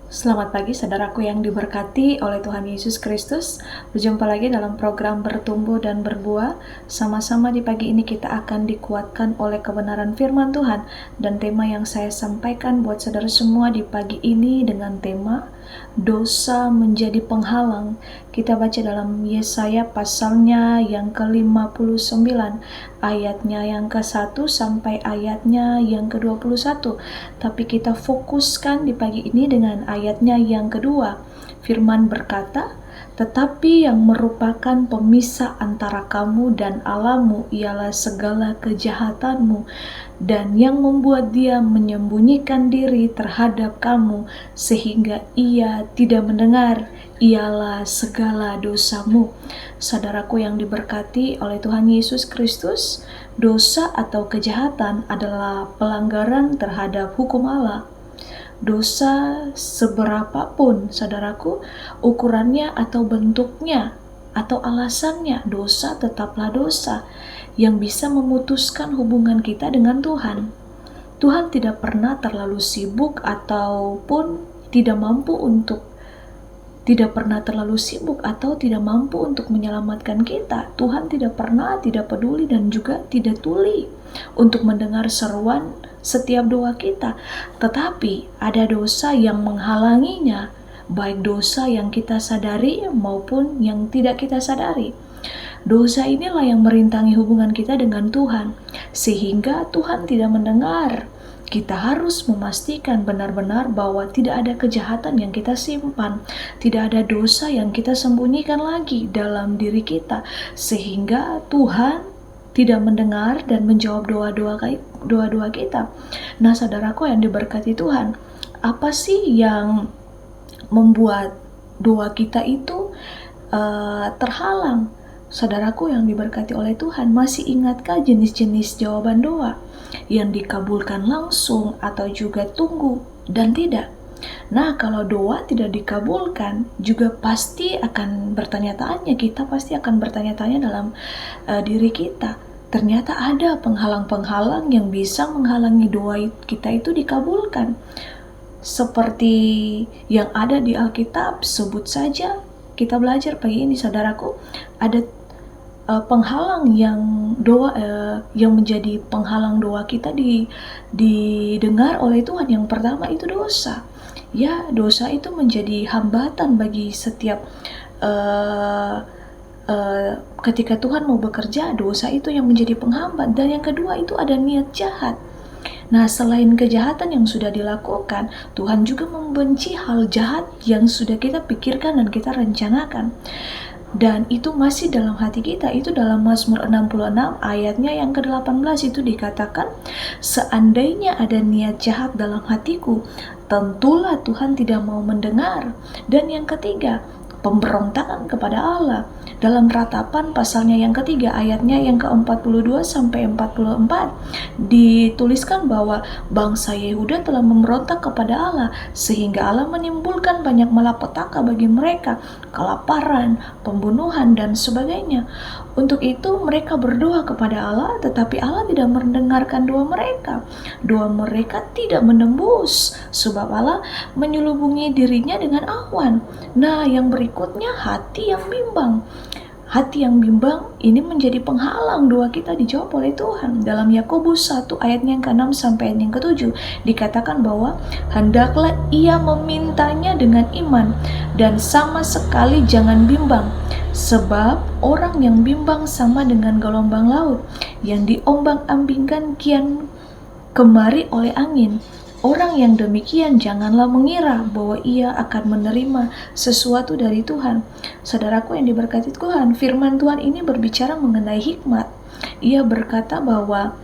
Selamat pagi saudaraku yang diberkati oleh Tuhan Yesus Kristus. Berjumpa lagi dalam program Bertumbuh dan Berbuah. Sama-sama di pagi ini kita akan dikuatkan oleh kebenaran firman Tuhan. Dan tema yang saya sampaikan buat saudara semua di pagi ini dengan tema dosa menjadi penghalang. Kita baca dalam Yesaya pasalnya yang ke-59, ayatnya yang ke-1 sampai ayatnya yang ke-21. Tapi kita fokuskan di pagi ini dengan ayatnya yang kedua. Firman berkata, "Tetapi yang merupakan pemisah antara kamu dan Allahmu ialah segala kejahatanmu, dan yang membuat dia menyembunyikan diri terhadap kamu sehingga ia tidak mendengar ialah segala dosamu." Saudaraku yang diberkati oleh Tuhan Yesus Kristus, dosa atau kejahatan adalah pelanggaran terhadap hukum Allah. Dosa seberapapun, saudaraku, ukurannya atau bentuknya atau alasannya, dosa tetaplah dosa yang bisa memutuskan hubungan kita dengan Tuhan. Tuhan tidak pernah terlalu sibuk ataupun tidak mampu untuk tidak pernah terlalu sibuk atau tidak mampu untuk menyelamatkan kita. Tuhan tidak pernah, tidak peduli, dan juga tidak tuli untuk mendengar seruan setiap doa kita. Tetapi ada dosa yang menghalanginya, baik dosa yang kita sadari maupun yang tidak kita sadari. Dosa inilah yang merintangi hubungan kita dengan Tuhan, sehingga Tuhan tidak mendengar. Kita harus memastikan benar-benar bahwa tidak ada kejahatan yang kita simpan, tidak ada dosa yang kita sembunyikan lagi dalam diri kita, sehingga Tuhan tidak mendengar dan menjawab doa-doa kita. Nah, saudaraku yang diberkati Tuhan, apa sih yang membuat doa kita itu terhalang? Saudaraku yang diberkati oleh Tuhan, masih ingatkah jenis-jenis jawaban doa yang dikabulkan langsung atau juga tunggu dan tidak? Nah, kalau doa tidak dikabulkan, juga pasti akan bertanya-tanya, kita pasti akan bertanya-tanya dalam diri kita. Ternyata ada penghalang-penghalang yang bisa menghalangi doa kita itu dikabulkan. Seperti yang ada di Alkitab, sebut saja kita belajar pagi ini, saudaraku, ada penghalang yang yang menjadi penghalang doa kita didengar oleh Tuhan. Yang pertama itu dosa. Ya, dosa itu menjadi hambatan bagi setiap ketika Tuhan mau bekerja, dosa itu yang menjadi penghambat. Dan yang kedua itu ada niat jahat. Nah, selain kejahatan yang sudah dilakukan, Tuhan juga membenci hal jahat yang sudah kita pikirkan dan kita rencanakan. Dan itu masih dalam hati kita. Itu dalam Mazmur 66 ayatnya yang ke-18 itu dikatakan, "Seandainya ada niat jahat dalam hatiku, tentulah Tuhan tidak mau mendengar." Dan yang ketiga, pemberontakan kepada Allah. Dalam Ratapan pasalnya yang ketiga ayatnya yang ke-42 sampai 44 dituliskan bahwa bangsa Yehuda telah memberontak kepada Allah, sehingga Allah menimbulkan banyak malapetaka bagi mereka, kelaparan, pembunuhan, dan sebagainya. Untuk itu mereka berdoa kepada Allah, tetapi Allah tidak mendengarkan doa mereka. Doa mereka tidak menembus, sebab Allah menyelubungi dirinya dengan awan. Nah, yang berikutnya hati yang bimbang. Hati yang bimbang ini menjadi penghalang doa kita dijawab oleh Tuhan. Dalam Yakobus 1 ayatnya yang ke-6 sampai ayat yang ke-7 dikatakan bahwa hendaklah ia memintanya dengan iman dan sama sekali jangan bimbang, sebab orang yang bimbang sama dengan gelombang laut yang diombang-ambingkan kian kemari oleh angin. Orang yang demikian janganlah mengira bahwa ia akan menerima sesuatu dari Tuhan. Saudaraku yang diberkati Tuhan, firman Tuhan ini berbicara mengenai hikmat. Ia berkata bahwa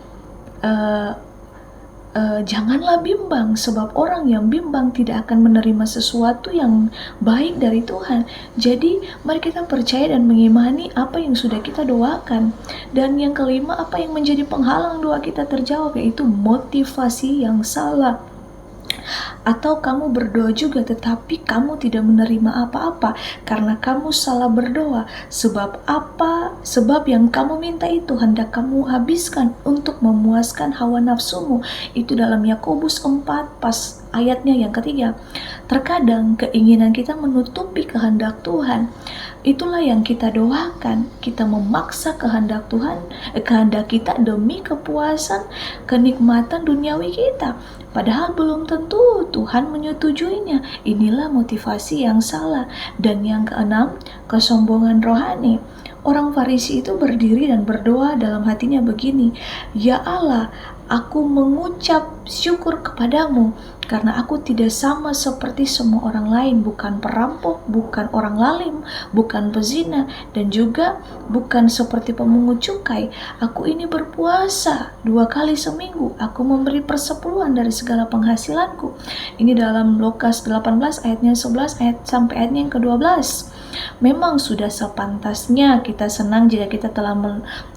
janganlah bimbang, sebab orang yang bimbang tidak akan menerima sesuatu yang baik dari Tuhan. Jadi mari kita percaya dan mengimani apa yang sudah kita doakan. Dan yang kelima, apa yang menjadi penghalang doa kita terjawab, yaitu motivasi yang salah. Atau kamu berdoa juga tetapi kamu tidak menerima apa-apa karena kamu salah berdoa. Sebab yang kamu minta itu hendak kamu habiskan untuk memuaskan hawa nafsumu. Itu dalam Yakobus 4 ayatnya yang ketiga, terkadang keinginan kita menutupi kehendak Tuhan. Itulah yang kita doakan. Kita memaksa kehendak Tuhan, kehendak kita demi kepuasan, kenikmatan duniawi kita. Padahal belum tentu Tuhan menyetujuinya. Inilah motivasi yang salah. Dan yang keenam, kesombongan rohani. Orang Farisi itu berdiri dan berdoa dalam hatinya begini, "Ya Allah, aku mengucap syukur kepadamu karena aku tidak sama seperti semua orang lain, bukan perampok, bukan orang lalim, bukan pezina, dan juga bukan seperti pemungut cukai. Aku ini berpuasa 2 kali seminggu, aku memberi persepuluhan dari segala penghasilanku." Ini dalam Lukas 18 ayatnya 11 sampai ayatnya yang ke-12. Memang sudah sepantasnya kita senang jika kita telah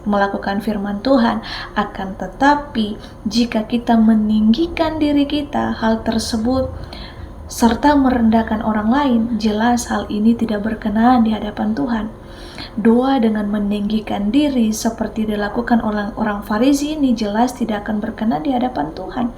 melakukan firman Tuhan. Akan tetapi jika kita meninggikan diri kita, hal tersebut serta merendahkan orang lain, jelas hal ini tidak berkenan di hadapan Tuhan. Doa dengan meninggikan diri seperti dilakukan orang Farisi ini jelas tidak akan berkenan di hadapan Tuhan.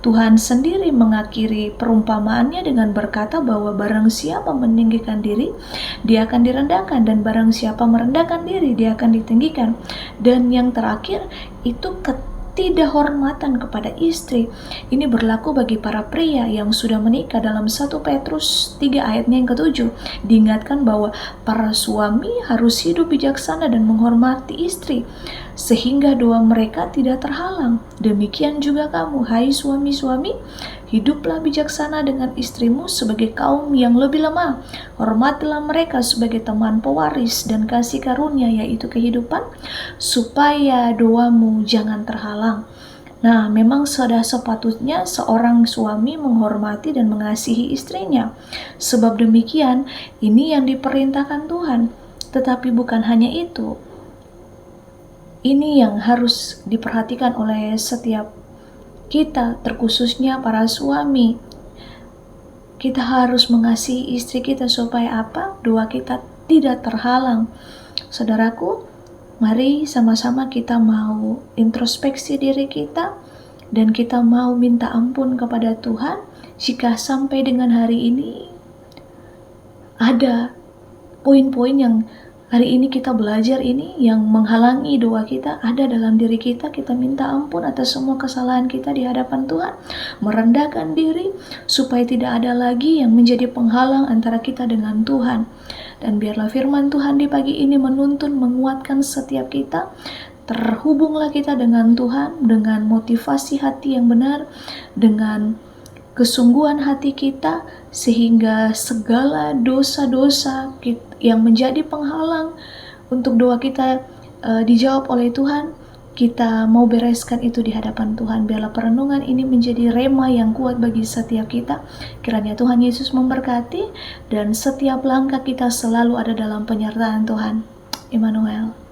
Tuhan sendiri mengakhiri perumpamaannya dengan berkata bahwa barang siapa meninggikan diri, dia akan direndahkan, dan barang siapa merendahkan diri, dia akan ditinggikan. Dan yang terakhir itu ketidakhormatan kepada istri. Ini berlaku bagi para pria yang sudah menikah. Dalam 1 Petrus 3 ayatnya yang ke-7 diingatkan bahwa para suami harus hidup bijaksana dan menghormati istri sehingga doa mereka tidak terhalang. Demikian juga kamu, hai suami-suami, hiduplah bijaksana dengan istrimu sebagai kaum yang lebih lemah. Hormatilah mereka sebagai teman pewaris dan kasih karunia, yaitu kehidupan, supaya doamu jangan terhalang. Nah, memang sudah sepatutnya seorang suami menghormati dan mengasihi istrinya. Sebab demikian, ini yang diperintahkan Tuhan. Tetapi bukan hanya itu. Ini yang harus diperhatikan oleh setiap kita, terkhususnya para suami. Kita harus mengasihi istri kita supaya apa? Doa kita tidak terhalang. Saudaraku, mari sama-sama kita mau introspeksi diri kita dan kita mau minta ampun kepada Tuhan jika sampai dengan hari ini ada poin-poin yang hari ini kita belajar ini yang menghalangi doa kita ada dalam diri kita. Kita minta ampun atas semua kesalahan kita di hadapan Tuhan, merendahkan diri supaya tidak ada lagi yang menjadi penghalang antara kita dengan Tuhan. Dan biarlah firman Tuhan di pagi ini menuntun, menguatkan setiap kita. Terhubunglah kita dengan Tuhan dengan motivasi hati yang benar, dengan kesungguhan hati kita, sehingga segala dosa-dosa yang menjadi penghalang untuk doa kita dijawab oleh Tuhan, kita mau bereskan itu di hadapan Tuhan. Biarlah perenungan ini menjadi rema yang kuat bagi setiap kita. Kiranya Tuhan Yesus memberkati dan setiap langkah kita selalu ada dalam penyertaan Tuhan. Immanuel.